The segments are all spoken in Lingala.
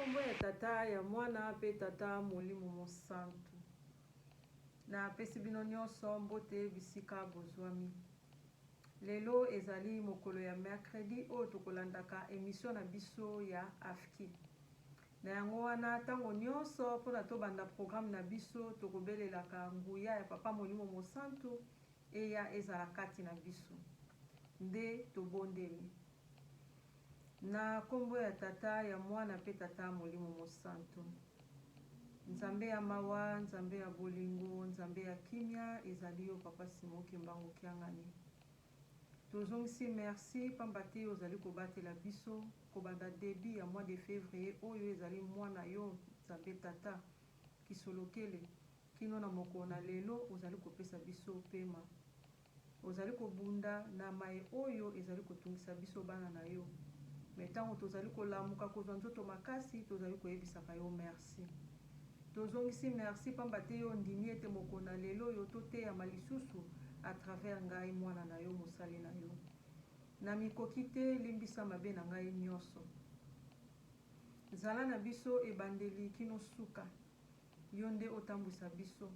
kombo ya tata ya mwana pe tata molimo mosantu. Na pesi bino nyonso mbote bisika bozwami. Lelo ezali mokolo ya mercredi oyo tokolandaka émission na biso ya Afki. Na yango wana tango nyonso mpona tobanda programme na biso tokobelelaka nguya ya papa molimo mosantu eya ezala kati na biso. Nde tobondeli. Na kombo ya tata ya mwana pe tata molimo mosantu. Nzambe ya mawa, nzambe ya bolingo, nzambe ya kimia ezali yo papa Simoki Mbango Kiangani. Tozongisi merci pambate ozali kobatela biso kobanda début ya mois de février oyo ezali mwana yo nzambe tata kisolokele kino na moko na lelo ozali kopesa biso pema. Ozali kobunda na mai oyo ezali kotungisa biso bana na yo. Metango tozali kolamuka kozwa nzoto makasi tozali koyebisaka yo merci. Tozongisi merci pambate yo ndimi ete moko na lelo yo toteya malisusu à travers ngai mwana na yo mosali na yo. Na mikoki te limbisa mabe na ngai nyonso. Zala na biso ebandeli kino suka. Yo nde otambwisa biso.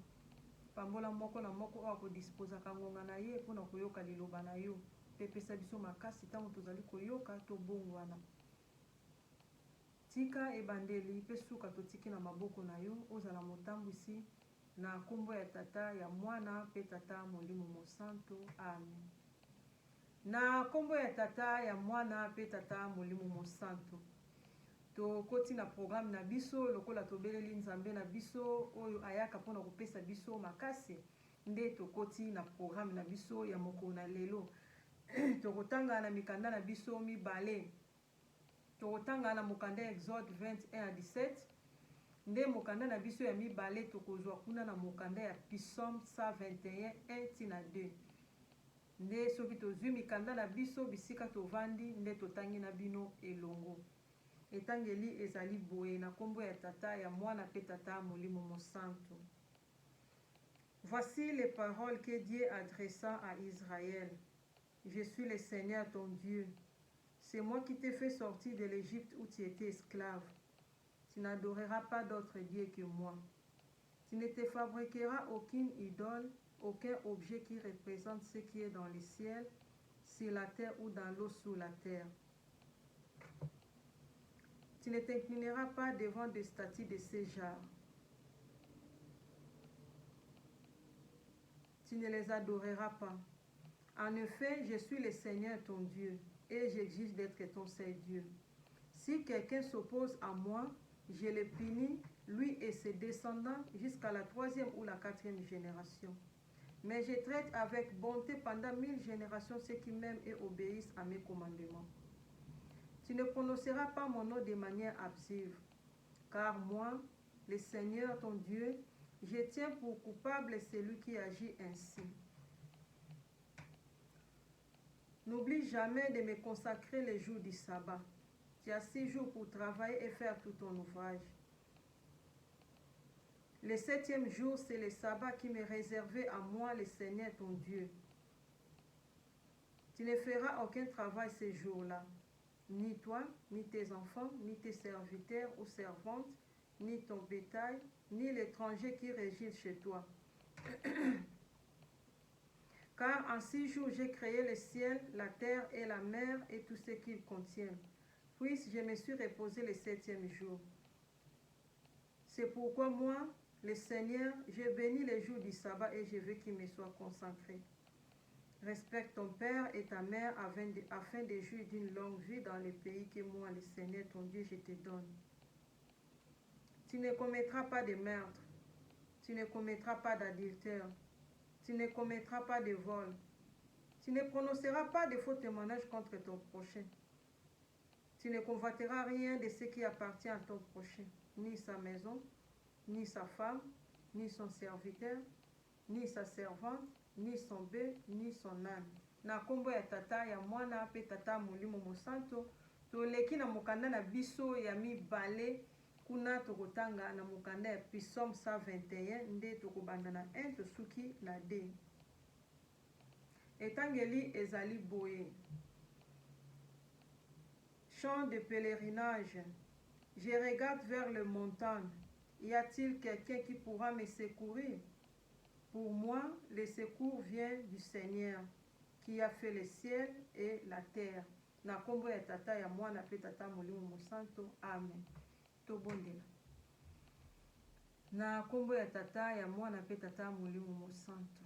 Pambola moko na moko oyo akodisposaka ngonga na ye mpona koyoka liloba na yo. Pepesa biso makasi tango tozali koyoka tobongwana. Tika ebandeli pe suka totiki na maboko na yo ozala motambwisi na kombo ya tata ya mwana pe tata molimo mosantu. Amen. Na kombo ya tata ya mwana pe tata molimo mosantu. Tokoti na programme na biso lokola tobeleli nzambe na biso oyo ayaka mpona kopesa biso makasi nde tokoti na programme na biso ya moko na lelo. Tokotanga na mikanda na biso mibale. Tokotanga na mokanda ya Exode 21-17. Nde mokanda na biso ya mibale tokozwa kuna na mokanda ya Psaume 121 1-2. Nde soki tozwi mikanda na biso bisika tovandi nde totangi na bino elongo. Etangeli ezali boye na kombo ya tata ya mwana pe tata molimo mosantu. Voici les paroles que Dieu adressa à Israël. Je suis le Seigneur ton Dieu. C'est moi qui t'ai fait sortir de l'Égypte où tu étais esclave. Tu n'adoreras pas d'autre Dieu que moi. Tu ne te fabriqueras aucune idole, aucun objet qui représente ce qui est dans le ciel, sur la terre ou dans l'eau sous la terre. Tu ne t'inclineras pas devant des statues de ce genre. Tu ne les adoreras pas. En effet, je suis le Seigneur ton Dieu, et j'exige d'être ton seul Dieu. Si quelqu'un s'oppose à moi, je le punis, lui et ses descendants, jusqu'à la 3e ou la 4e génération. Mais je traite avec bonté pendant 1000 générations ceux qui m'aiment et obéissent à mes commandements. Tu ne prononceras pas mon nom de manière abusive, car moi, le Seigneur ton Dieu, je tiens pour coupable celui qui agit ainsi. N'oublie jamais de me consacrer les jours du sabbat. Tu as 6 jours pour travailler et faire tout ton ouvrage. Le 7e jour, c'est le sabbat qui m'est réservé à moi, le Seigneur ton Dieu. Tu ne feras aucun travail ce jour-là, ni toi, ni tes enfants, ni tes serviteurs ou servantes, ni ton bétail, ni l'étranger qui réside chez toi. Car en 6 jours, j'ai créé le ciel, la terre et la mer et tout ce qu'ils contiennent. Puis je me suis reposé le 7e jour. C'est pourquoi moi, le Seigneur, je bénis les jours du sabbat et je veux qu'ils me soient consacrés. Respecte ton père et ta mère afin de jouir d'une longue vie dans le pays que moi, le Seigneur, ton Dieu, je te donne. Tu ne commettras pas de meurtre. Tu ne commettras pas d'adultère. Tu ne commettras pas de vol. Tu ne prononceras pas de faux témoignages contre ton prochain. Tu ne convoiteras rien de ce qui appartient à ton prochain, ni sa maison, ni sa femme, ni son serviteur, ni sa servante, ni son bœuf, ni son âne. Na kombo ya tata ya mwana pe tata molimo mosanto, toleki na mokanda na biso ya mibale kuna tokotanga na mokanda ya Psaume 121 nde tokobanda na 1 tosuki na 2. Etangeli ezali boye. Chant de pèlerinage. Je regarde vers le montagne. Y a-t-il quelqu'un qui pourra me secourir? Pour moi, le secours vient du Seigneur, qui a fait le ciel et la terre. Na kombo ya tata ya mwana pe tata molimo mosanto. Amen. Tobondela. Na kombo ya tata ya mwana pe tata molimo mosanto.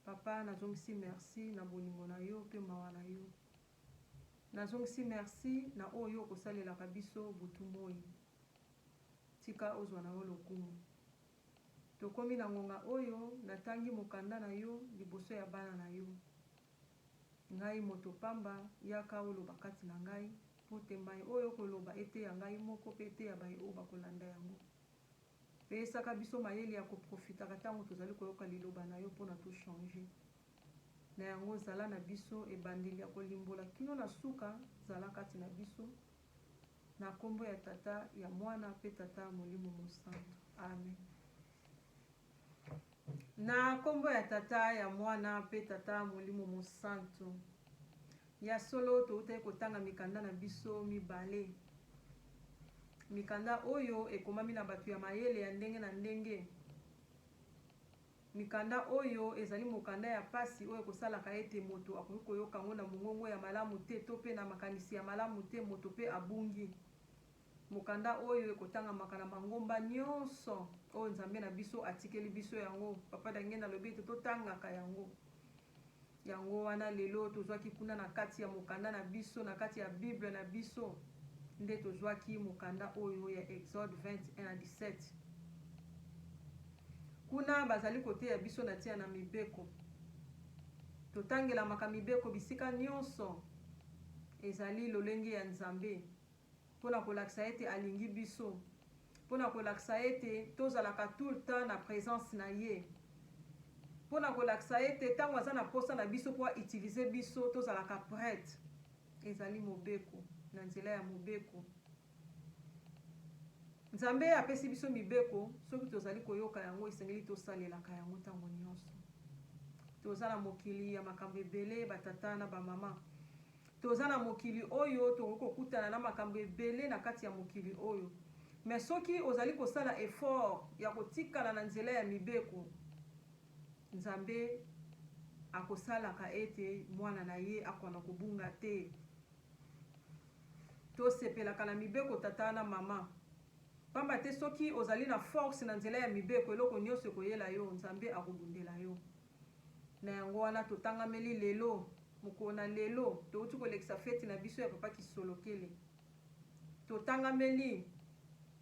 Papa, nazongisi merci na bolingo na yo pe mawa na yo. Nazongisi merci na oyo kosalelaka biso butu moi. Tika ozwa na yo lokumu. Tokomi na ngonga oyo natangi mokanda na yo liboso ya bana na yo. Ngai moto pamba yaka oloba kati na ngai po tembai oyo koloba ete ya ngai moko pe ete ya bai oyo bakolanda yango. Pe esaka biso mayele ya koprofitaka ntango tozali koyoka liloba na yo mpona tochange. Na yango zala na biso ebandeli ya kolimbola kino na suka zala kati na biso. Na kombo ya tata ya mwana pe tata molimo mosanto. Amen. Na kombo ya tata ya mwana pe tata molimo mosanto. Ya solo toutei kotanga mikanda na biso mibale. Mikanda oyo ekomami na batu ya mayele ya ndenge na ndenge. Mikanda oyo ezali mokanda ya pasi oyo kosalaka ete moto akoki koyoka ngo na mongongo ya malamu te to pe na makanisi ya malamu te moto pe abungi. Mokanda oyo ekotangamaka na mangomba nyonso oyo Nzambe na biso atikeli biso yango. Papa dange na lobi ete totangaka yango. Yango wana lelo tozwaki kuna na kati ya mokanda na biso na kati ya Bible na biso nde tozwaki mokanda oyo ya Exode 21:17. Kuna bazali kote ya biso na tia na mibeko. Totangela maka mibeko bisika nyonso ezali lolenge ya Nzambe. Pona kolakisa ete alingi biso. Pona kolakisa ete tozalaka tout le temps na présence na ye. Pona kolakisa ete tango aza na posa na biso po utiliser biso tozalaka prête. Ezali mobeko na nzela ya mobeko. Nzambe apesi biso mibeko soki tozali koyoka yango esengeli tosalelaka yango tango nyonso. Toza na mokili ya makambo ebele batata na bamama. Toza na mokili oyo tokokutana na makambo ebele na kati ya mokili oyo. Mais soki ozali kosala effort ya kotikala na nzela ya mibeko, Nzambe akosalaka ete mwana na ye akwana kobunga te. Tosepelaka na mibeko tata na mama. Pamba te soki ozali na force na nzela ya mibeko eloko nyonso koyela yo, Nzambe akobundela yo. Na yango wana totangameli lelo, mokona lelo, touti kolekisa feti na biso ya papa Kisolokele. Totangameli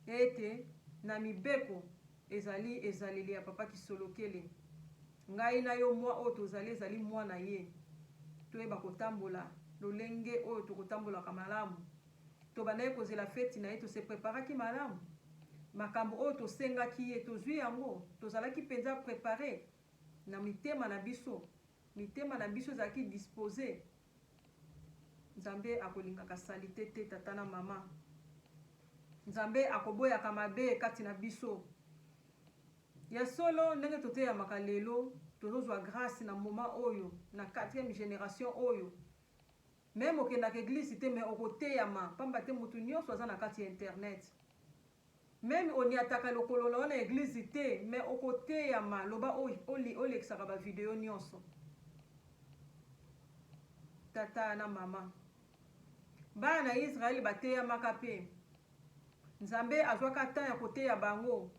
ete na mibeko ezaleli ya papa Kisolokele. Ngai na yo mwa oyo tozali ezali mwa na ye. Toyeba kotambola lolenge oyo tokotambolaka malamu. Tobanaye kozela feti na ye tose preparaki malamu. Makambo oyo tosengaki ye tozwi yango, tozalaki penza prepare na mitema na biso. Mitema na biso ezalaki dispose. Nzambe akolingaka salite te tata na mama. Nzambe akoboyaka mabe kati na biso. Ya solo ndenge toteyamaka lelo tozozwa grâce na moment oyo na 4e génération oyo. Même okendaka église te mais okoteyama pamba te mutu nyonso aza na kati ya internet. Même oniataka lokolo na ona église te mais okoteyama loba olekisaka ba video nyonso. Tata na mama. Bana na Israeli bateyamaka pe. Nzambe azwaka temps ya koteya bango.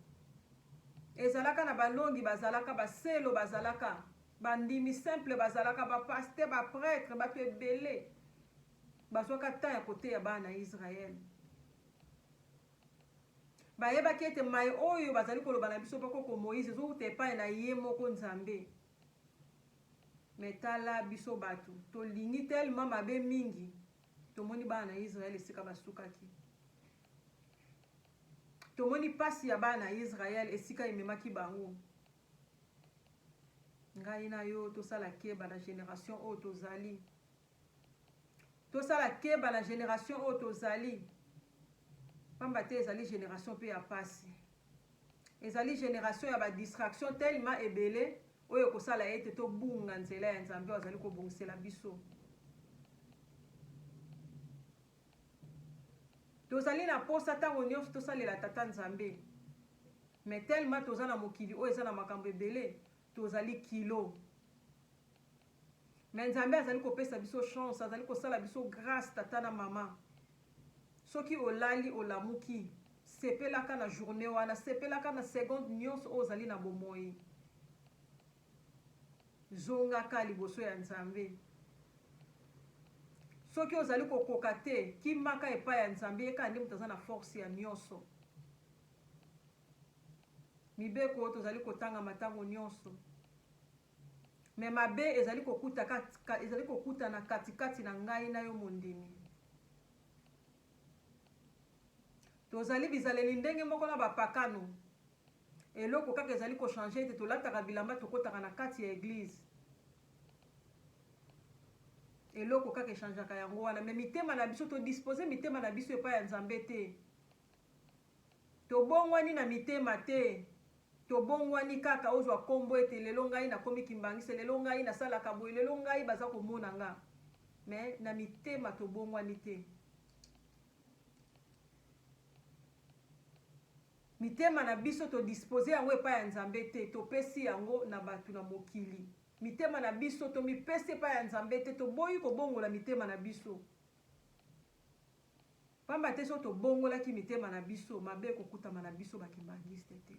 Ezalaka na balongi bazalaka baselo bazalaka bandimi simple bazalaka ba pasteur ba prêtre bato ebele bazwaka temps ya koteya bana na Israel. Bayebaki ete mai oyo bazali koloba na biso bakoko Moïse ezokuta epai na ye moko Nzambe. Metala biso bato tolingi tellement mabe mingi tomoni bana na Israel esika basukaki. Tomoni pasi ya bana na Israel esika ememaki bango. Ngai na yo tosala keba na génération oyo tozali. Tosala keba na génération oyo tozali. Pamba te ezali génération pe ya pasi. Ezali génération ya ba distraction tellement ebele oyo kosala ete to bunga nzela ya Nzambe azali kobongisela biso. tozali na posa ntango nyonso tosalela tata nzambe mais tellement toza na mokili oyo eza na makambo ebele tozali kilo mais nzambe azali kopesa biso chance azali kosala biso grâce tata na mama soki olali olamuki sepelaka na journée wana sepelaka na seconde nyonso oyo ozali na bomoi zongaka liboso ya nzambe soki ozali kokoka te kimaka epai ya nzambe yeka nde moto aza na force ya nyonso mibeko tozali kotanga matango nyonso me mabe ezali kokuta na katikati na ngai na yo mondimi tozali bizaleli ndenge moko na bapakano eloko kaka ezali kochange ete tolataka bilamba tokotaka na kati ya eglize eloko kaka echangeaka yango wana me mitema na biso todispose mitema na biso epai ya nzambe te tobongwani na mitema te tobongwani kaka ozwa kombo ete lelo ngai nakomi kimbangise lelo ngai nasalaka boye lelo ngai baza komona nga me na mitema tobongwani te mitema na biso todispose yango epai ya nzambe te topesi yango na bato na mokili mitema na biso tomipesi epai ya nzambe te toboyi kobongola mitema na biso pamba te so tobongolaki mitema na biso mabe ekokutama na biso bakimbangiste te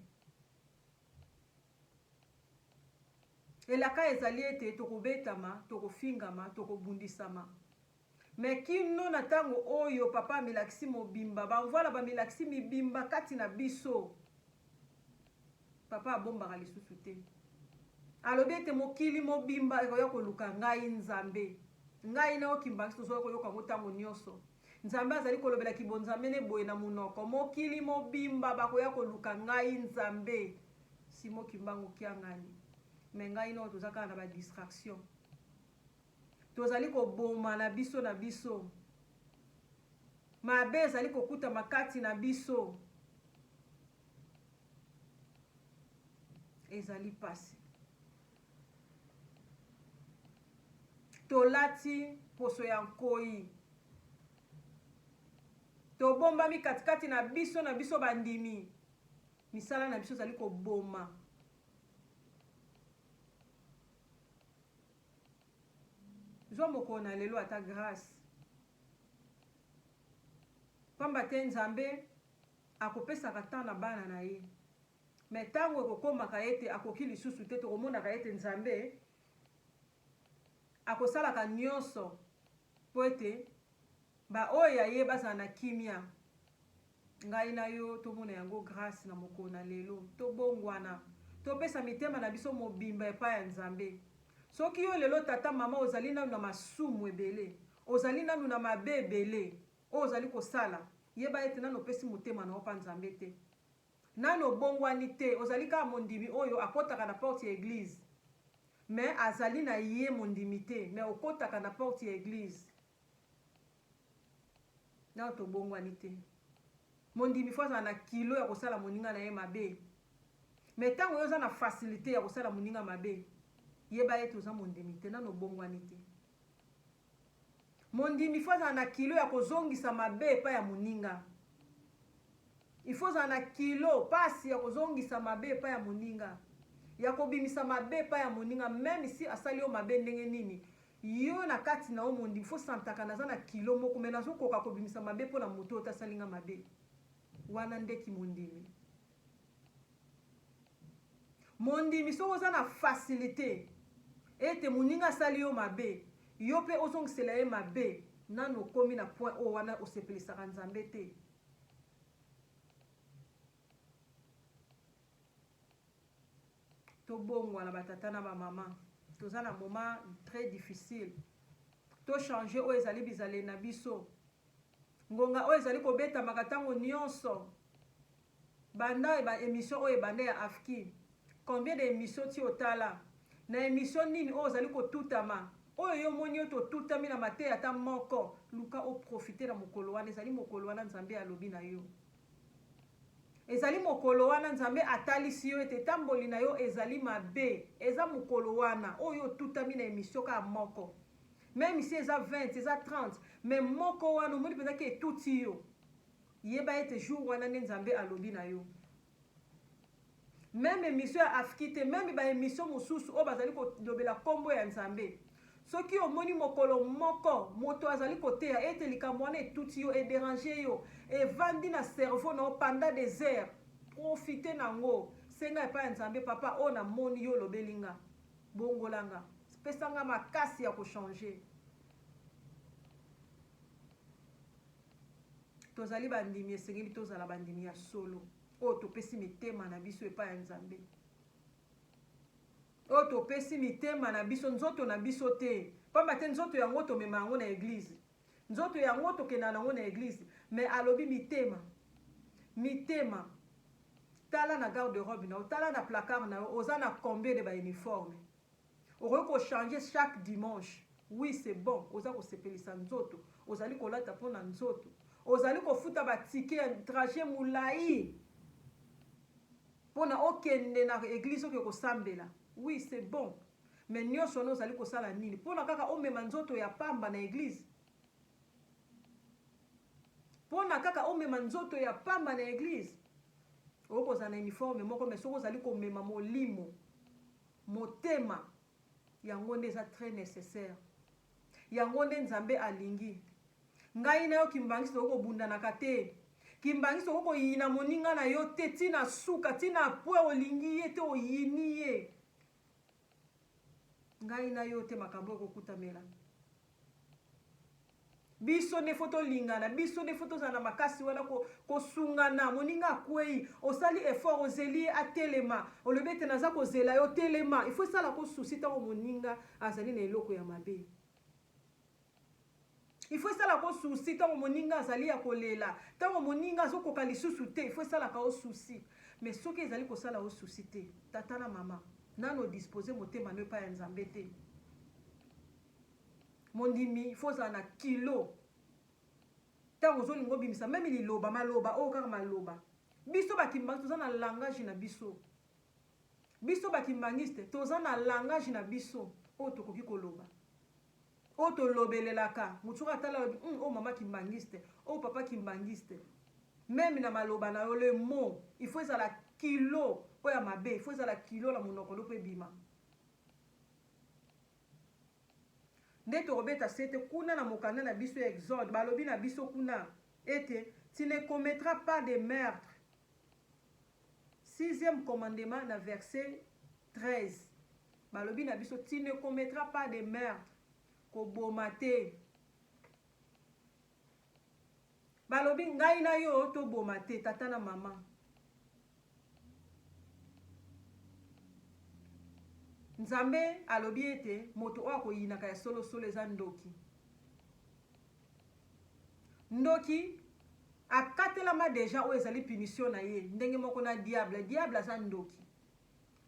elaka ezali ete tokobetama tokofingama tokobundisama me kino na ntango oyo papa amilakisi mobimba bamvoala bamilakisi mibimba kati na biso papa abombaka lisusu te alobi ete mokili mobimba ekoya koluka ngai nzambe ngai na okimbangisi tozoya koyoka yango ntango nyonso nzambe azali kolobela kibonzambe ne boye na munoko mokili mobimba bakoya koluka ngai nzambe si mokimbango kiangani me ngai nao toza kaka na badistraction tozali koboma na biso mabe ezali kokutama kati na biso ezali pasi tolati poso ya nkoi tobombami katikati na biso bandimi misala na biso ezali koboma zwa mokolo na lelo ata grâce pamba te nzambe akopesaka temps na bana na ye me ntango ekokomaka ete akoki lisusu te tokomonaka ete nzambe akosalaka nyonso po ete baoyo ya ye bazala na kimia ngai na yo tomona yango grâce na mokolo na lelo tobongwana topesa mitema na biso mobimba epai ya nzambe soki yo lelo tata mama ozali nanu na masumu ebele ozali nanu na mabe ebele oyo ozali kosala yeba ete nano opesi motema na opa nzambe te nano obongwani te ozali kaka mondimi oyo akotaka na porte ya eglize me azali na ye mondimi te me okotaka na porte ya eglize nano tobongwani te mondimi fo azala na kilo ya kosala moninga na ye mabe me ntango yo oza na facilité ya kosala moninga mabe yeba ete oza mondimi te nano obongwani te mondimi fo azala na kilo ya kozongisa mabe epai ya moninga ifo ozala na kilo pasi ya kozongisa mabe epai ya moninga ya kobimisa mabe epai ya moninga meme si asali yo mabe ndenge nini yo na kati na yo mondimi fo santaka naza na kilo moko me nazokoka kobimisa mabe mpo na moto oyo tasalinga mabe wana ndeki mondimi mondimi soki oza na facilité ete moninga asali yo mabe yo mpe ozongisela ye mabe nano okomi na point oyo wana osepelisaka nzambe te tobongwana batata na bamama toza na moment très difficile tochange oyo ezali bizaleli na biso ngonga oyo ezali kobetamaka ntango nyonso banda baémission oyo ebanda ya afki combien de émission ti otala na émission nini oyo ozali kotutama oyo yo moni yo totutami na mateya ata moko luka oprofite na mokolo wana ezali mokolo wana nzambe alobi na yo ezali mokolo wana nzambe atalisi yo ete tamboli na yo ezali mabe eza mokolo wana oyo otutami na émission kaka moko même si eza 20 eza 30 me moko wana omoni mpenzaki etuti yo yeba ete jour wana nde nzambe alobi na yo. Même émission ya Afrique, même ba émission mosusu o bazali ko dobela kombo ya nzambe. Soki omoni mokolo moko moto azali koteya ete likambo wana etuti yo e déranger yo e vandi na cerveau na pendant des heures, profiter nango senga epa ya nzambe papa o na moni yo lobelinga bongolanga pesanga makasi ya ko changer. Tozali bandimi esengeli tozala bandimi ya solo o topesi mitema na biso epa ya nzambe. O topesi mitema na biso nzoto na biso te. Pamba te nzoto yango tomema yango na église. Nzoto yango tokenda nango na église. Mais alobi mitema. Mitema. Tala na garde-robe na, tala na placard na, oza na combien de ba uniforme. Oko ko changer chaque dimanche. Oui, c'est bon. Oza ko sepelisa nzoto. Ozali ko lata pona nzoto. Ozali ko futa ba ticket trajet moulayi. Pona okende na église ko sambela. Oui, c'est bon. Mais nyonso no zali kosala nini? Pona kaka omema nzoto ya pamba na église. Pona kaka omema nzoto ya pamba na église. Oko za na uniforme moko mais soko zali komema molimo. Motema. Yango nde za très nécessaire. Yango nde nzambe alingi. Ngai na yo kimbangisi oko bunda na kate. Kimbangisi oko yina moninga na yo te tina suka tina pwe olingi ye te oyini ye. Ngai na yo te makambo kokutamela. Biso ne foto lingana, biso ne foto zana makasi wana ko sungana, moninga kwei, osali effort ozeli atelema, olobete naza ko zela yo telema. Il faut ça la ko souci ta moninga azali na eloko ya mabe. Il faut ça la ko souci ta moninga azali ya kolela, ta moninga zoko kalisusu te, il faut ça la ka o souci. Mais soki ezali ko sala o souci te, tata na mama nano disposer motema ne pa ya nzambe te. Mondimi il faut ça na kilo. Tango zo lingo bimisa même liloba maloba o kaka maloba. Biso bakimbangiste toza na langage na biso. Biso bakimbangiste toza na langage na biso o tokoki koloba. O to lobelelaka mutuka tala o mama kimbangiste, o papa kimbangiste. Même na maloba na yo le mot, il faut ça la kilo. Oya mabe, il faut ça la kilo la monoko lo pe bima. Nde to robeta sete kuna na mokanda na biso exode, balobi na biso kuna ete tu ne commettras pas de meurtre. 6e commandement na verset 13. Balobi na biso tu ne commettras pas de meurtre. Ko bomate. Balobi ngai na yo to bomate tata na mama. Nzambe alobi ete moto oyo akoyinaka ya solo solo eza ndoki. Ndoki akatelama deja oyo ezali punition na ye ndenge moko na diable. Diable aza ndoki.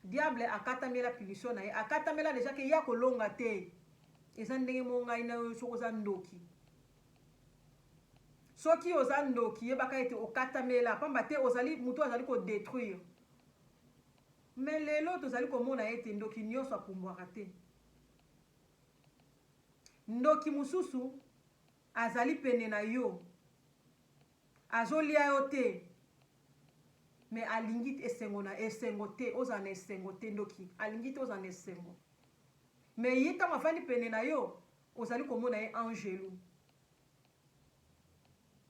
Diable akatamela punition na ye. Akatamela deja ke ya kolonga te. Eza ndenge mo ngai na yo soko za ndoki. Soki oza ndoki yebaka ete okatamela pamba te ozali muto azali ko détruire. Mais lelo tozali komona ete ndoki nyonso apumbwaka te. Ndoki mususu azali pene na yo. Azolia yo te. Mais alingi esengo na esengo te, oza na esengo te ndoki. Alingi te oza na esengo. Mais ye tanga fani pene na yo, ozali komona ye angelu.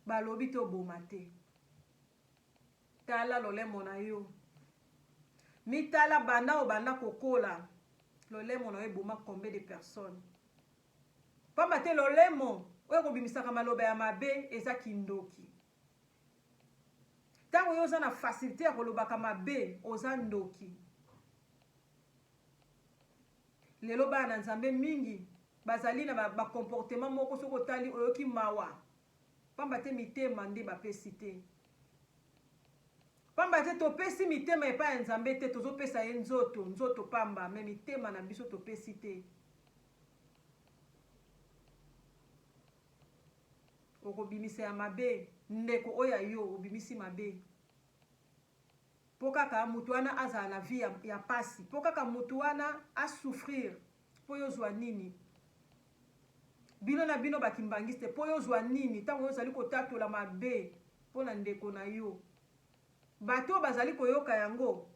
Balobi to boma te. Tala lolemo na yo. Mitala banda o banda kokola. Lolemo na yo boma combien de personnes. Pamba te lolemo oyo kobimisaka maloba ya mabe eza kindoki. Tango yo oza na facilité ya kolobaka mabe oza ndoki. Lelo bana nzambe mingi bazali na ba comportement moko soko tali oyoki mawa. Pamba te mitema nde bapesi te. Pamba te topesi mitema epa ya nzambe te tozopesa ye nzoto pamba me mitema na biso topesi te. Okobimisa ya mabe ndeko oya yo obimisi mabe. Po kaka mutu wana azala na vie ya pasi. Po kaka mutu wana asouffrir. Po yo zwa nini? Bino na bino bakimbangiste po yo zwa nini? Tango yo zali kotatola mabe. pona ndeko na yo bato bazali koyoka yango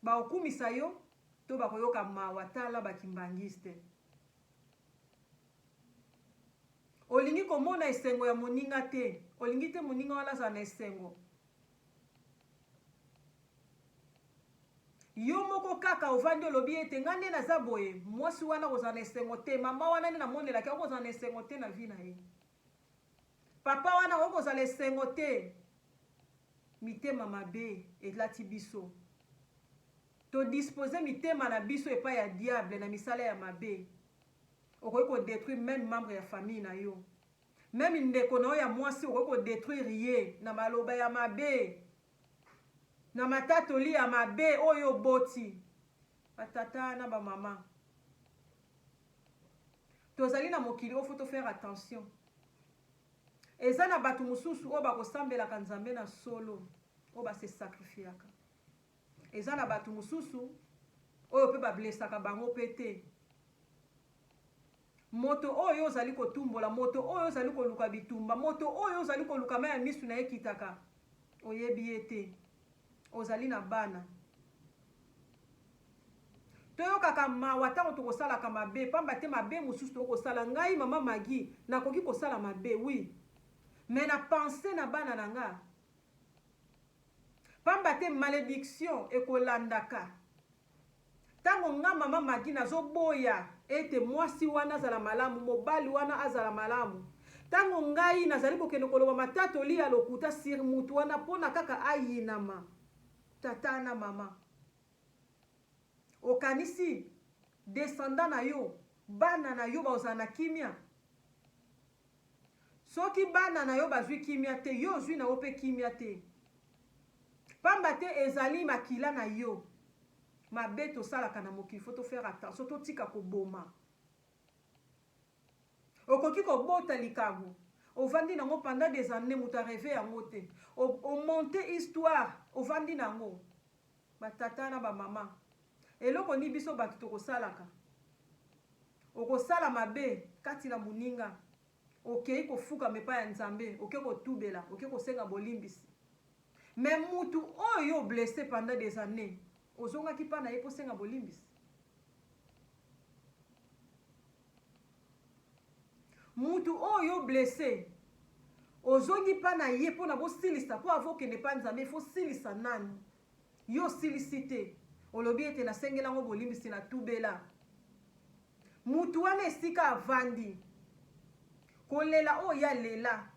baokumisa yo to bakoyoka mawa tala bakimbangiste olingi komona esengo ya moninga te olingi te moninga wana azala na esengo yo moko kaka ovandi olobi ete nga nde naza boye mwasi wana kozala na esengo te mama wana nde namondelaki okozala na esengo te na vi na ye papa wana okozala esengo te mitema mabe elati biso todispose mitema na biso epai ya diable na misala ya mabe okoki kodétruire même membre ya famille na yo même ndeko na yo ya mwasi okoki kodétruire ye na maloba ya mabe na matatoli ya mabe oyo boti batata na bamama tozali na mokili oyo faut faire attention eza na bato mosusu oyo bakosambelaka nzambe na solo oyo base sacrifiaka eza na bato mosusu oyo mpe bablesaka bango mpe te moto oyo ozali kotumbola moto oyo ozali koluka bitumba moto oyo ozali koluka mai ya misu na ye kitaka oyebi ye te ozali na bana toyokaka mawa ntango tokosalaka mabe pamba te mabe mosusu tokosala ngai mama Magi nakoki kosala mabe wi me na pense na bana na nga pamba te malédiction ekolandaka ntango nga mama Magi nazoboya ete mwasi wana azala malamu mobali wana azala malamu ntango ngai nazali kokende koloba matatoli ya lokuta sir mutu wana mpona kaka ayinama tata na mama okanisi descendant na yo bana na yo bazala na kimia soki bana na yo bazwi kimia te yo ozwi na yo mpe kimia te pamba te ezali makila na yo mabe tosalaka na mokili fo tofere attention totika koboma okoki kobota likambo ovandi nango pendant des années moto areve yango te omonte histoire ovandi nango batata na bamama eloko ni biso bato tokosalaka okosala mabe kati na moninga okei kofuka mepa ya nzambe okei kotubela okei kosenga bolimbisi me mutu oyo blessé pendant des années ozongaki mpa na ye posenga bolimbisi mutu oyo blessé ozongi mpa na ye mpona bosilisa mpo avokende mpa nzambe fosilisa nani yo silisi te olobi ete nasengelango bolimbisi na tubela mutu wana esika avandi kolela oyo ya lela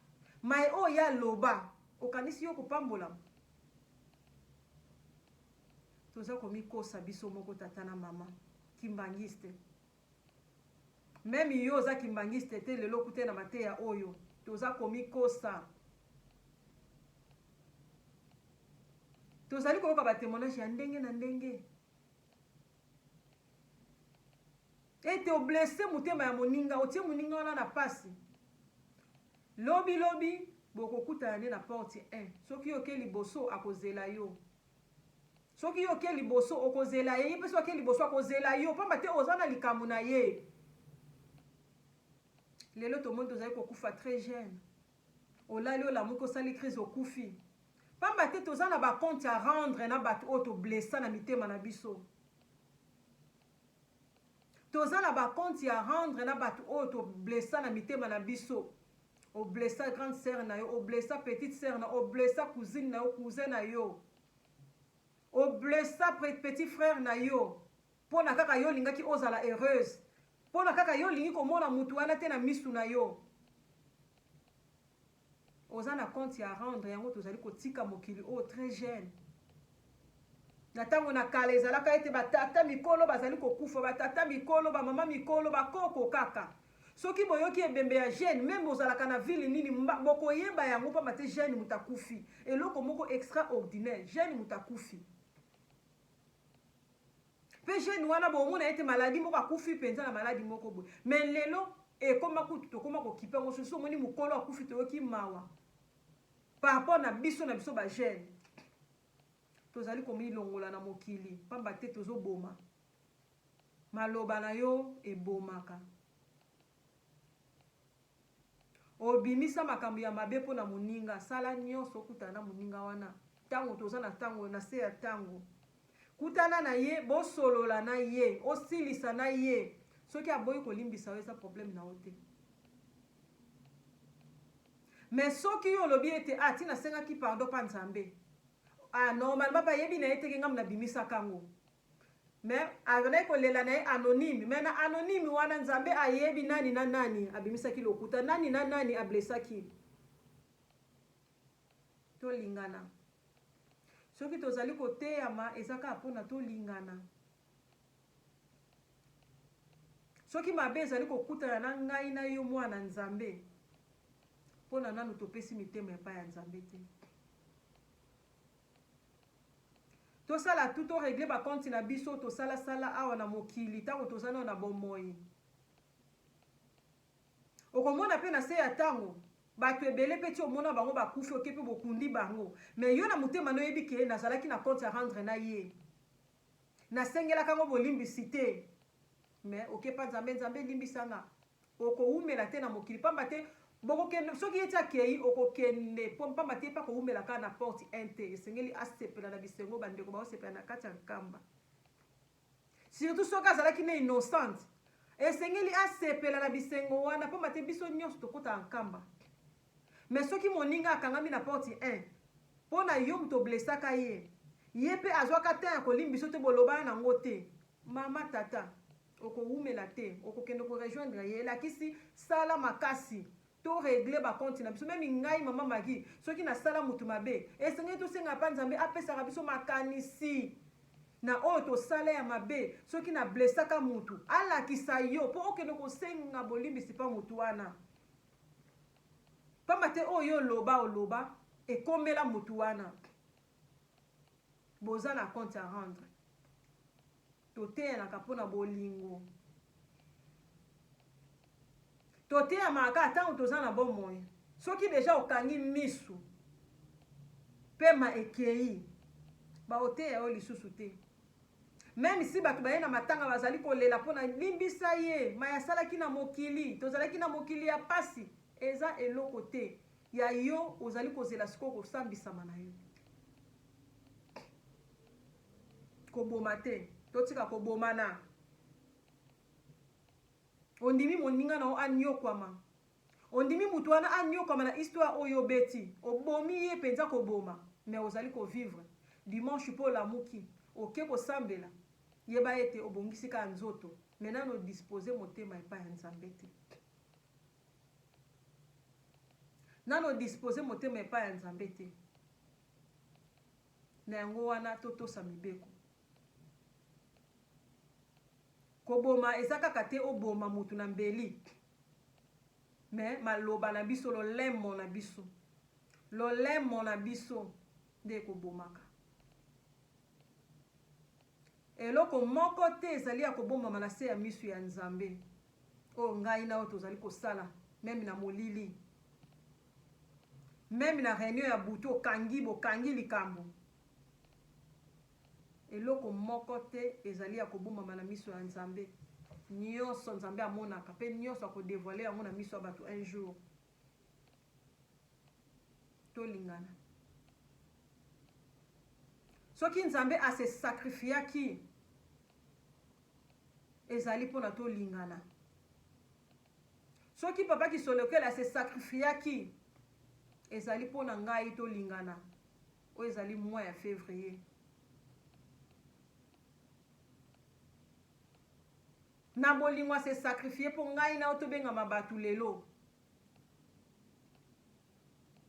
mai oyo ya loba okanisi yo kopambola toza komikosa biso moko tata na mama kimbangiste meme yo oza kimbangiste te lelo kute na mateya oyo toza komikosa tozali koyoka batémoignage ya ndenge na ndenge ete oblesse motema ya moninga otie moninga wana na pasi lobi bokokutana nde na porte 1 soki yoke liboso akozela yo soki yoke liboso okozela ye mpe soki liboso akozela yo pamba te oza na likambo na ye lelo tomoni tozali kokufa très jeune olali olamuki osali crise okufi pamba te toza na bacompte ya rendre na bato oyo toblessa na mitema na biso toza na bacompte ya rendre na bato oyo toblessa na mitema na biso oblessa grande sœur na yo oblessa petite sœur na oblessa cousine na yo cousin na yo oblessa petit frère na yo mpona kaka yo olingaki ozala heureuse mpona kaka yo olingi komona mutu wana te na misu na yo oza na compte ya rendre yango tozali kotika mokili oyo très jeune na ntango na kala ezalaka ete batata mikolo bazali kokufa batata mikolo bamama mikolo bakoko kaka soki boyoki ebembe ya jeune meme ozalaka na ville nini bokoyeba yango pamba te jeune mutu akufi eloko moko extraordinaire jeune mutu akufi mpe jeune wana bomona ete maladi moko akufi mpenza na maladi moko boye me lelo ekoma kutu tokoma kokipa yango sosi omoni mokolo akufi toyoki mawa par rapport na biso bajeune tozali komilongola na mokili pamba te tozoboma maloba na yo ebomaka obimisa makambo ya mabe mpo na moninga sala nyonso okutana na moninga wana ntango toza na ntango na se ya ntango kutana na ye bosolola na ye osilisa na ye soki aboyi kolimbisa yo eza problème na yo te mais soki yo olobi ete ti nasengaki pardon mpa nzambe normalement mpe ayebi na ye teke ngambu nabimisaka yango mais azalaki kolela na ye anonyme mais na anonyme wana nzambe ayebi nani na nani abimisaki lokuta nani na nani ablesaki tolingana soki tozali koteyama eza kaka mpona tolingana soki mabe ezali kokutana na ngai na yo mwana nzambe mpona nanu topesi mitema epai ya nzambe te tosala tu toregle bakonti na biso tosalasala awa na mokili ntango toza nao na bomoi okomona mpe na se ya ntango bato ebele mpe ti omona bango bakufi oke mpe bokundi bango me yo na motema na oyebi ke nazalaki na compte ya rendre na ye nasengelaka yango bolimbisi te me oke mpa nzambe elimbisanga okowumela te na mokili pamba te bokokende soki ye ti akei okokende mpo pamba te mpa kowumela kaka na porte inte esengeli asepela na bisengo bandeko baosepela na kati ya nkamba surtout soki azalaki na innocente esengeli asepela na bisengo wana pamba te biso nyonso tokota nkamba mais soki moninga akangami na porte 1 mpo na yo moto oblesaka ye ye mpe azwaka te ya kolimbiso te bolobana nango te mama tata okowumela te okokende korejoindre ye elakisi sala makasi to regle bakonti na biso memi ngai mama magi soki nasala mutu mabe esengeli tosenga mpa nzambe apesaka biso makanisi na oyo tosala ya mabe soki na blesaka mutu alakisa yo mpo okende kosenga bolimbisi mpa mutu wana pamba te oyo oloba ekomela mutu wana boza na compte à rendre toteyanaka mpona bolingo toteyamaka ntango toza na bomoi soki deja okangi misu pema ekei baoteya yo lisusu te meme si bato baye na matanga bazali kolela mpona limbisa ye ma yasalaki na mokili tozalaki na mokili ya pasi eza eloko te ya yo ozali kozela sikoyo kosambisama na yo koboma te totika kobomana ondimi moninga na o anyokwama ondimi mutu wana anyokwama na histoire oyo obeti obomi ye mpenza koboma mais ozali kovivre dimanche mpo olamuki oke kosambela yeba ete obongisi kaka nzoto mais nano odispose motema epai ya nzambe te nano odispose motema epai ya nzambe te na yango wana totosa mibeko koboma eza kaka te oboma mutu na mbeli me maloba na biso lolemo na biso nde kobomaka eloko moko te ezali ya kobomama na se ya misu ya nzambe oyo ngai na oyo tozali kosala meme na molili meme na réunion ya butu bokangi likambo eloko moko te ezali ya kobomama na miso ya nzambe nyonso nzambe amonaka mpe nyonso akodevoile yango na miso ya bato un jour tolingana soki nzambe ase sacrifiaki ezali mpona tolingana soki papa kisolokele ase sacrifiaki ezali mpona ngai tolingana oyo ezali mois ya février na bolingo ase sacrifie mpo ngai na tobengama bato lelo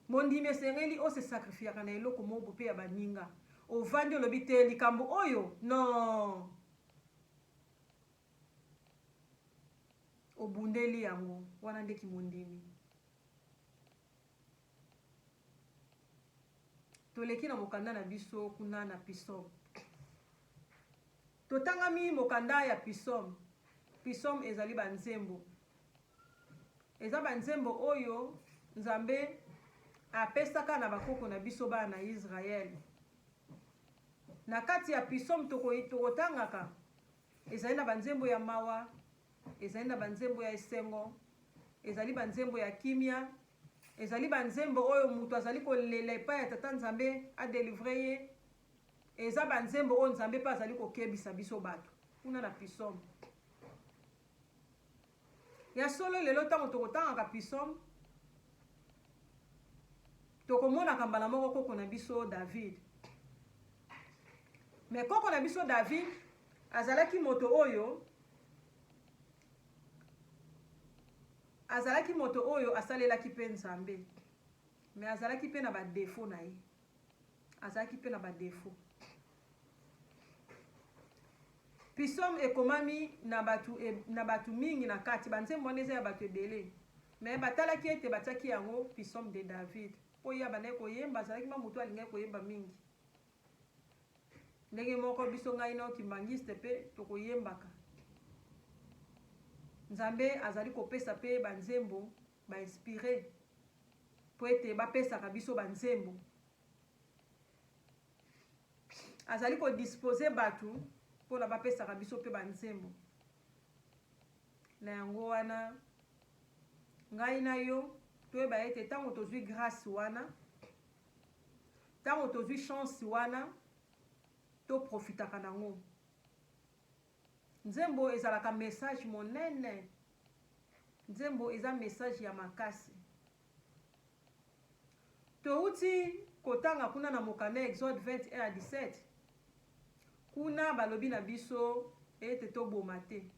mondimi esengeli ose sacrifiaka na eloko moko mpe ya baninga ovandi olobi te likambo oyo non obundeli yango wana ndeki mondimi toleki na mokanda na biso kuna na pisom totangami mokanda ya pisom ezali banzembo eza banzembo oyo nzambe apesaka na bakoko na biso bana na Israel na kati ya pisom tokotangaka ezali na banzembo ya mawa ezali na banzembo ya esengo ezali banzembo ya kimia, ezali banzembo oyo mutu azali kolela epai ya tata nzambe adelivre ye, eza banzembo oyo nzambe mpe azali kokebisa biso bato kuna na pisome. Ya solo lelo ntango tokotangaka pisome tokomonaka mbala moko koko na biso David. Me koko na biso David azalaki moto oyo asalelaki mpe nzambe, me azalaki mpe na badefo na ye, azalaki mpe na badefo. Pisome ekomami na batu mingi na kati, banzembo wana eza ya bato ebele, me batalaki ete batiaki yango pisome de David po ye abandaki koyemba, azalaki mwa motu alingaki koyemba mingi. Ndenge moko biso ngai na kimbangiste mpe tokoyembaka. Nzambe azali kopesa mpe banzembo bainspire po ete bapesaka biso banzembo. Azali kodispose batu mpona bapesaka biso mpe banzembo. Na yango wana ngai na yo toyeba ete ntango tozwi grâce wana, ntango tozwi chance wana, toprofitaka nango. Nzembo ezalaka message monene, nzembo eza message ya makasi. Touti kotanga kuna na mokanda Exode 21:17, kuna balobi na biso ete toboma te.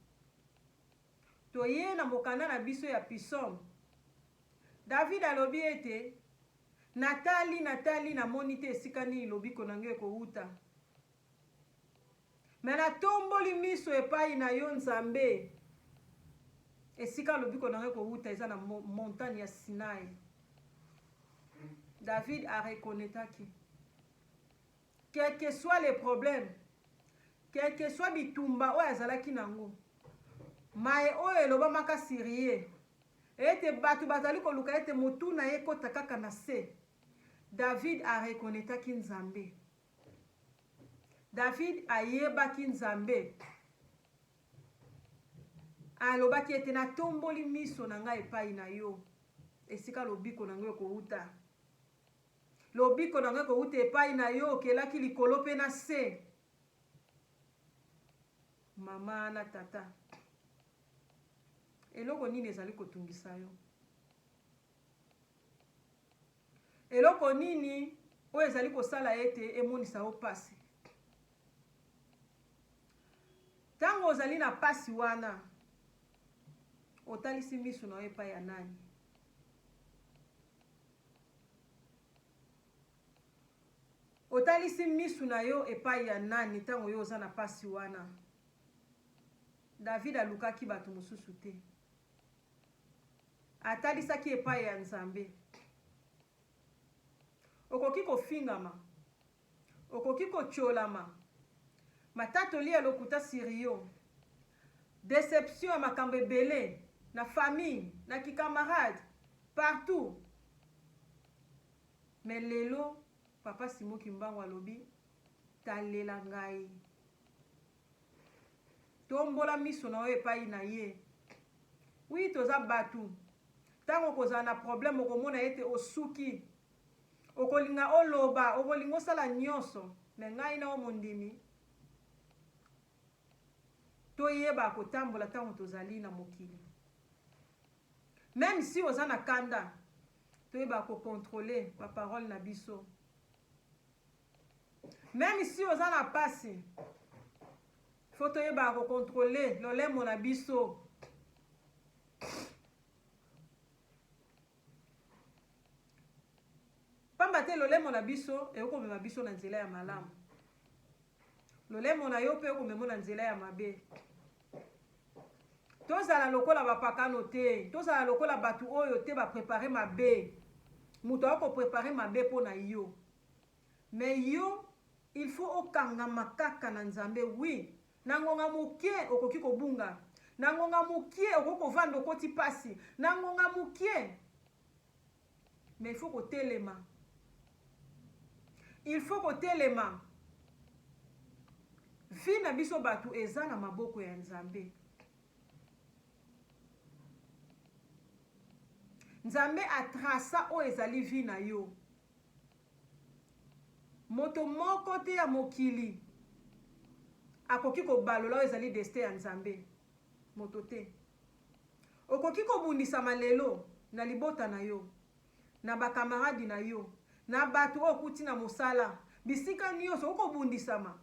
Toye na mokanda na biso ya pisome, David alobi ete natali namoni te esika nini lobiko na ngai ekouta, me natomboli miso epai na yo Nzambe, esika lobiko na ngai ekouta eza na montagne ya Sinai. David a reconnaîtaki quel que soit les problèmes, quel que soit bitumba oyo azalaki nango, maye oyo elobamaka sirie ete batu bazali koluka ete motu na ye kota kaka na se, David a reconnaîtaki Nzambe. David ayebaki Nzambe, alobaki ete natomboli miso na ngai epai na yo esika lobiko na ngai ekouta. Lobiko na ngai ekouta epai na yo okelaki likolo mpe na se. Mama na tata, eloko nini ezali kotungisa yo? Eloko nini oyo ezali kosala ete emonisa yo pasi? Tango ozali na pasi wana, otalisi miso na yo epai ya nani? Otalisi miso na yo epai ya nani tango yo oza na pasi wana? David alukaki bato mosusu te, atalisaki epai ya Nzambe. Okoki kofingama, okoki kocholama, matatoli ya lokuta sirio, déception ya makambo ebele na famille, na kikamarade, partout. Mais lelo papa Simo Kimbangu alobi talela ngai, tombola miso na yo epai na ye. Oui, toza batu, tango kozala na problème okomona ete osuki, okolinga oloba, okolinga osala nyonso, me ngai na omondimi toyeba kotambola tango tozali na mokili. Même si oza na kanda, toyeba kokontrole ba parole na biso. Même si oza na pasi, faut toyeba kokontrole lolemo na biso. Pamba te lolemo na biso ekomema biso na nzela ya malamu, lolemo na yo mpe ekomema na nzela ya mabe. Tozala lokola bapakano te, tozala lokola batu oyo te baprepare mabe. Mutu akoprepare mabe po na yo, mais yo il faut okanga makaka na Nzambe. Oui, nangonga mukie okoki kobunga, nangonga mukie okoki kovanda okoti pasi, nangonga mukie, mais il faut kotelema. Il faut kotelema. Vi na biso batu eza na maboko ya Nzambe. nzambe atrasa o ezali vi na yo. Moto moko te ya mokili akoki kobalola o ezali destin ya nzambe. Moto te. Okoki kobundisama lelo na libota na yo, na bakamaradi na yo, na bato okuti na mosala, bisika nyonso okobundisama.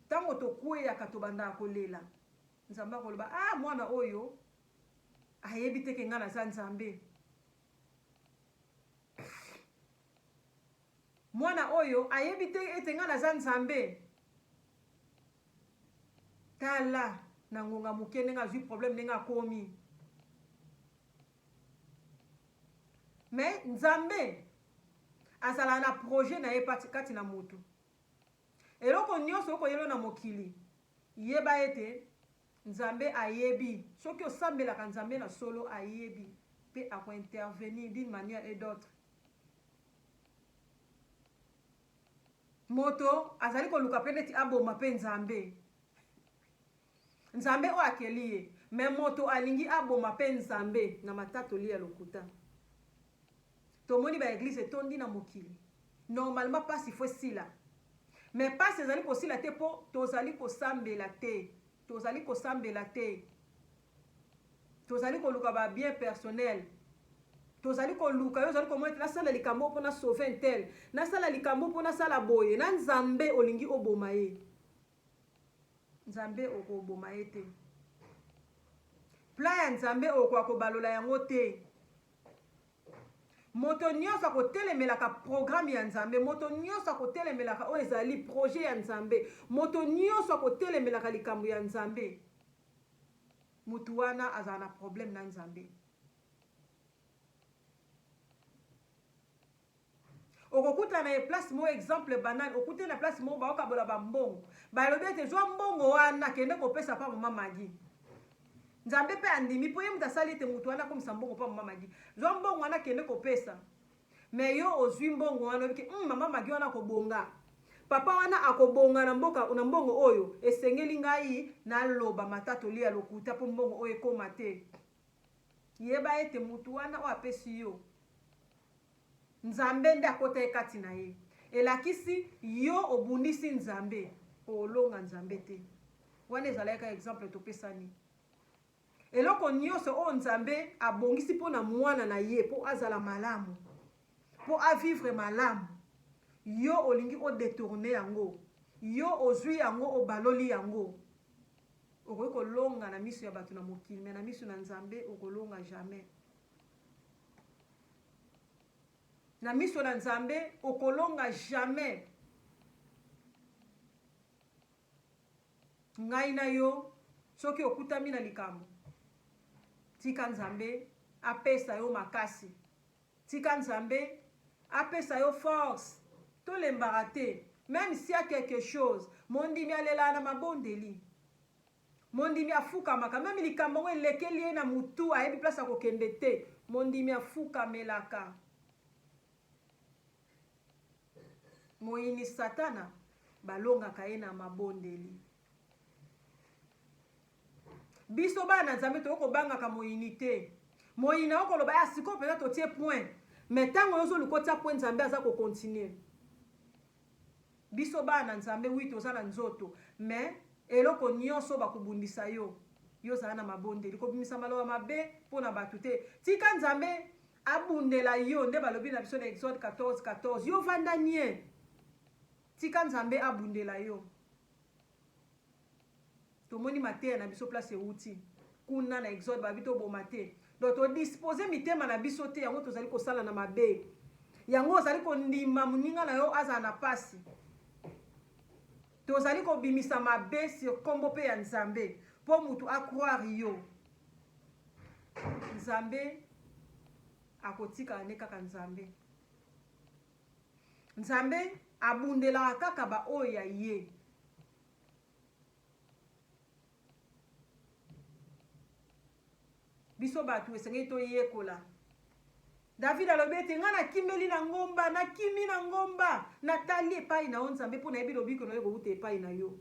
Tango tokweyaka tobanda kolela, nzambe akoloba mwana oyo ayebi te ke nga naza nzambe. Mwana oyo ayebi te ete nga naza nzambe. Tala na ngonga moke ndenge azwi problème ndenge akomi. Mais nzambe azala na projet na ye kati na moto. Eloko nyonso okoyelo na mokili, yeba ete nzambe ayebi. Soki osambelaka nzambe na solo ayebi pe ako-intervenir d'une manière et d'autre. Moto azali koluka pe neti aboma pe nzambe. Nzambe o akeli ye, mais moto alingi aboma pe nzambe na matatoli ya lokuta. Tomoni ba église tondi na mokili. Normalement pas il faut sila. Mais pas ezali kosila te po tozali kosambela te. Tozali kosambela te. Tozali koluka ba bien personnel. Tozali koluka yo zali komona na sala likambo pona sauver tel. Na sala likambo pona sala boye. Na nzambe olingi oboma ye. Nzambe okoboma ye te. Plan ya nzambe okobalola yango te. Moto nyonso akotelemelaka programme ya nzambe, moto nyonso akotelemelaka o ezali projet ya nzambe, moto nyonso akotelemelaka likambo ya nzambe. Mutu wana azala na problème na nzambe. Okokuta na place mo exemple banal, okute na place mo baokabola bambongo. Balobi ete zwa mbongo wana kende kopesa pa mama Magi. Nzambe pe andimi po ye mutu asali ete mutu wana komisa mbongo pa mama Magi. Zwa mbongo wana kende kopesa. Me yo ozwi mbongo wana obiki mama Magi wana kobonga. Papa wana akobonga na mbongo oyo esengeli ngai na loba matatoli ya lokuta po mbongo oyo ekoma te. Yeba ete mutu wana o apesi yo. Nzambe nde akota ekati na ye. Elakisi yo obundisi nzambe. Olonga nzambe te. Wana ezalaka exemple topesani. Eloko nyonso o nzambe abongisi po na mwana na ye po azala malamu. Po a vivre malamu. Yo olingi o détourner yango. Yo ozwi yango obaloli yango. Okoki kolonga na miso ya bato na mokili, mais na miso na nzambe okolonga jamais. Na miso na nzambe okolonga jamais. Ngai na yo soki okutami na likambo, tika nzambe apesa yo makasi. Tika nzambe apesa yo force. Tolembaka te. Même s'il y a quelque chose, mondimi alela na mabondeli. Mondimi afukamaka. Même likambo elekeli ye na mutu ayebi place akokende te. Mondimi afukamelaka. Moyini satana balongaka ye na mabondeli. Biso bana nzambe tokobangaka moyini te. Moyina okoloba ya siko peut-être totie point. Mais tango yozo lukotia point nzambe aza ko continuer. Biso bana nzambe oui toza na nzoto, mais eloko nyonso bakubundisa yo. Yo za na mabondeli ko bimisa maloba mabe pona batu te. Tika nzambe abundela yo nde balobi na biso na Exode 14:14. Yo vanda nie. Tika nzambe abundela yo. Tomoni mateya na biso place euti. Kuna na Exode babito bomate. Donc to disposer mitema na biso te yango tozali kosala na mabe. Yango ozali kondima muninga na yo aza na pasi. Tozali kobimisa mabe sur kombo pe ya nzambe. Po mutu akroire yo. Nzambe akotika ane kaka nzambe. Nzambe abundela kaka ba oya ye. Biso batu esengeli to yekola. David alobi ete nga na kimeli na ngomba, na kimi na ngomba, natali epai na nzambe po na yebi lobiko na yo kouta epai na yo.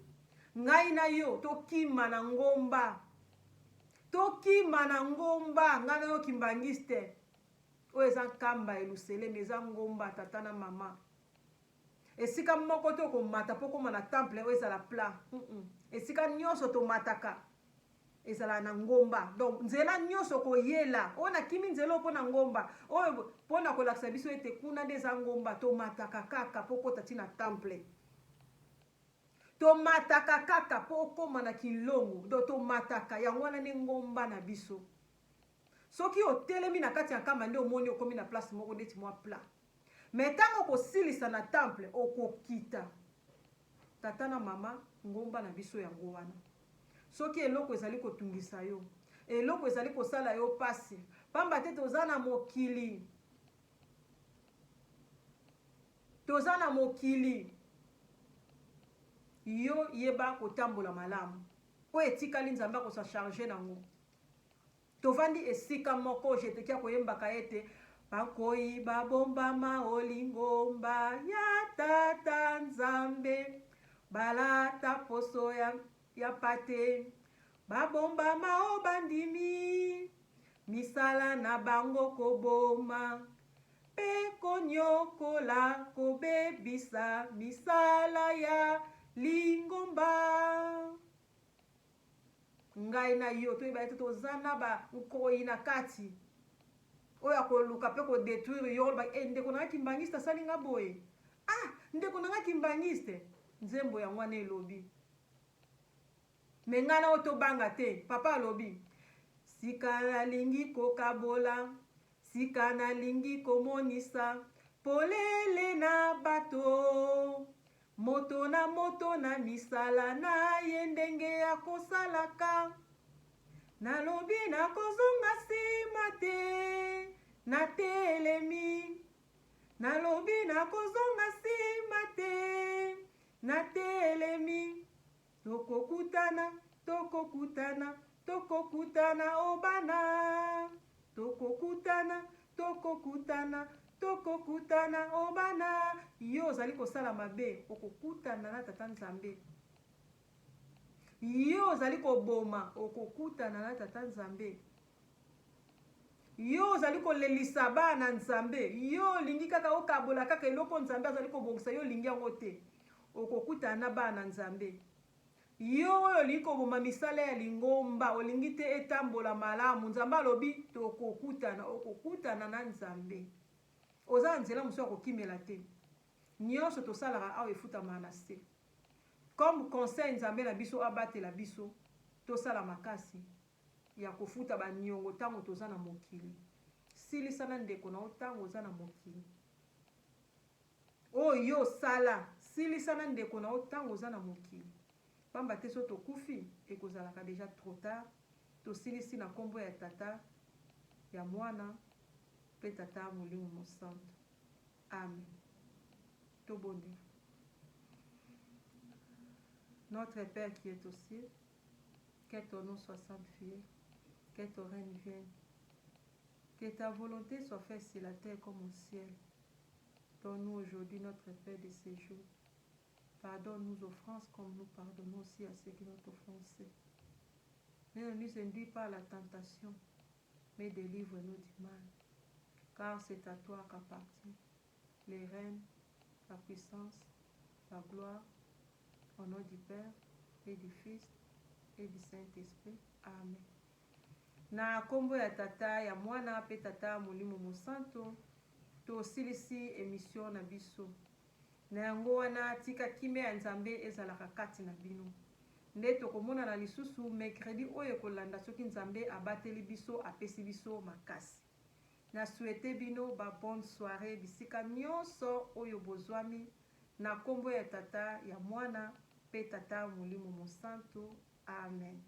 Ngai na yo to kima na ngomba. tokima na ngomba ngana yo kimbangiste oyo eza nkamba elusele me eza ngomba tata na mama esika moko to komata mpo koma na temple oyo ezala plat esika nyonso tomataka ezala na ngomba donc nzela nyonso koyela oyo nakimi nzela mpo na ngomba oyo mpo na kolakisa biso ete kuna nde eza ngomba tomataka kaka mpo kota ti na temple tomataka kaka mpo okóma na kilongo do tomataka yango wana nde ngomba na biso soki otelemi na kati ya nkamba nde omoni okomi na place moko ndeti mwa plat me ntango kosilisa na temple okokita tata na mama ngomba na biso yango wana soki eloko ezali kotungisa yo eloko ezali kosala yo pasi pamba te toza na mokili yo yeba kotambola malamu oyo etikali nzambe akosa charge nango tovandi esika moko jetekia koyembaka ete bakoyi babombama olingomba ya tata nzambe balata poso ya pate babombama o bandimi misala na bango koboma mpe konyokola kobebisa misala ya lingomba ngai na yo toyeba ete toza na bankoyi na kati oyo akoluka mpe kodétruire yo ndeko nanga kimbangiste asali nga boye ndeko nanga kimbangiste nzembo yango wana elobi me ngai na oyo tobanga te papa alobi sika nalingi kokabola sika nalingi komonisa polele na bato moto na misala na ye ndenge akosalaka nalobi nakozonga nsima te natelemi nalobi nakozonga nsima te natelemi tokokutana obana tokokutana obana yo ozali kosala mabe okokutana na tata nzambe yo ozali koboma okokutana na tata nzambe yo ozali kolelisa bana nzambe yo olingi kaka okabola kaka eloko nzambe azali kobongisa yo olingi yango te okokutana na bana nzambe yo oyo olingi koboma misala ya lingomba olingi te etambola malamu nzambe alobi okokutana na nzambe oza nzela mosusu akokimela te nyonso tosalaka awa efutamaka na se comme conseil nzambe na biso abatela biso tosala makasi ya kofuta baniongo ntango toza na mokili silisana ndeko na yo ntango oza na mokili oyo osala silisana ndeko na yo ntango oza na mokili pamba te so tokufi ekozalaka deja trop tard tosilisi na nkombo ya tata ya mwana mpe tata molimo mosantu amen tobondela. Notre Père qui est aux cieux, que ton nom soit sanctifié, que ton règne vienne, que ta volonté soit faite sur la terre comme au ciel. Donne-nous aujourd'hui notre pain de ce jour. Pardonne nos offenses comme nous pardonnons aussi à ceux qui nous ont offensés. Ne nous induis pas à la tentation, mais délivre-nous du mal. Car c'est à toi qu'appartient les règnes, la puissance, la gloire, au nom du Père et du Fils et du Saint-Esprit. Amen. Na kombo ya tata ya mwana pe tata molimo mosanto tosilisi émission na biso. Na yango wana tika kimia ya nzambe ezalaka kati na bino. Nde tokomona na lisusu mercredi oyo kolanda soki nzambe abateli biso apesi biso makasi. Na souhaite bino ba bonne soirée bisika nyonso oyo bozwami na kombo ya tata ya mwana pe tata molimo mosanto. Amen.